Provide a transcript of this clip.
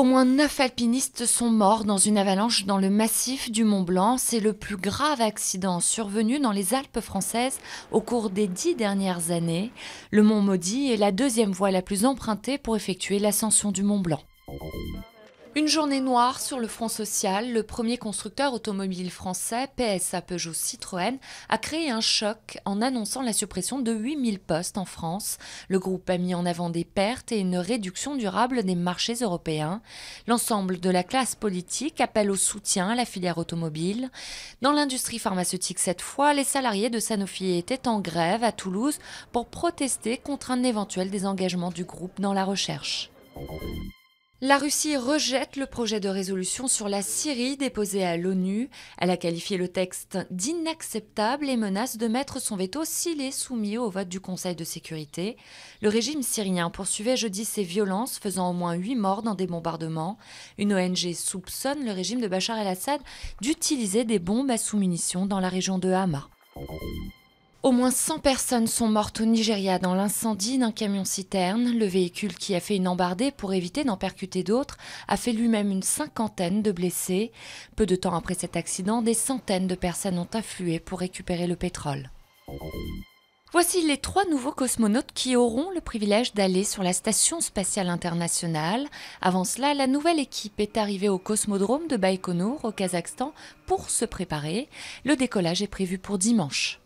Au moins 9 alpinistes sont morts dans une avalanche dans le massif du Mont Blanc. C'est le plus grave accident survenu dans les Alpes françaises au cours des 10 dernières années. Le Mont Maudit est la deuxième voie la plus empruntée pour effectuer l'ascension du Mont Blanc. Une journée noire sur le front social, le premier constructeur automobile français, PSA Peugeot Citroën, a créé un choc en annonçant la suppression de 8000 postes en France. Le groupe a mis en avant des pertes et une réduction durable des marchés européens. L'ensemble de la classe politique appelle au soutien à la filière automobile. Dans l'industrie pharmaceutique cette fois, les salariés de Sanofi étaient en grève à Toulouse pour protester contre un éventuel désengagement du groupe dans la recherche. La Russie rejette le projet de résolution sur la Syrie déposé à l'ONU. Elle a qualifié le texte d'inacceptable et menace de mettre son veto s'il est soumis au vote du Conseil de sécurité. Le régime syrien poursuivait jeudi ces violences, faisant au moins 8 morts dans des bombardements. Une ONG soupçonne le régime de Bachar el-Assad d'utiliser des bombes à sous-munitions dans la région de Hama. Au moins 100 personnes sont mortes au Nigeria dans l'incendie d'un camion-citerne. Le véhicule qui a fait une embardée pour éviter d'en percuter d'autres a fait lui-même une cinquantaine de blessés. Peu de temps après cet accident, des centaines de personnes ont afflué pour récupérer le pétrole. Voici les 3 nouveaux cosmonautes qui auront le privilège d'aller sur la Station spatiale internationale. Avant cela, la nouvelle équipe est arrivée au cosmodrome de Baïkonour au Kazakhstan pour se préparer. Le décollage est prévu pour dimanche.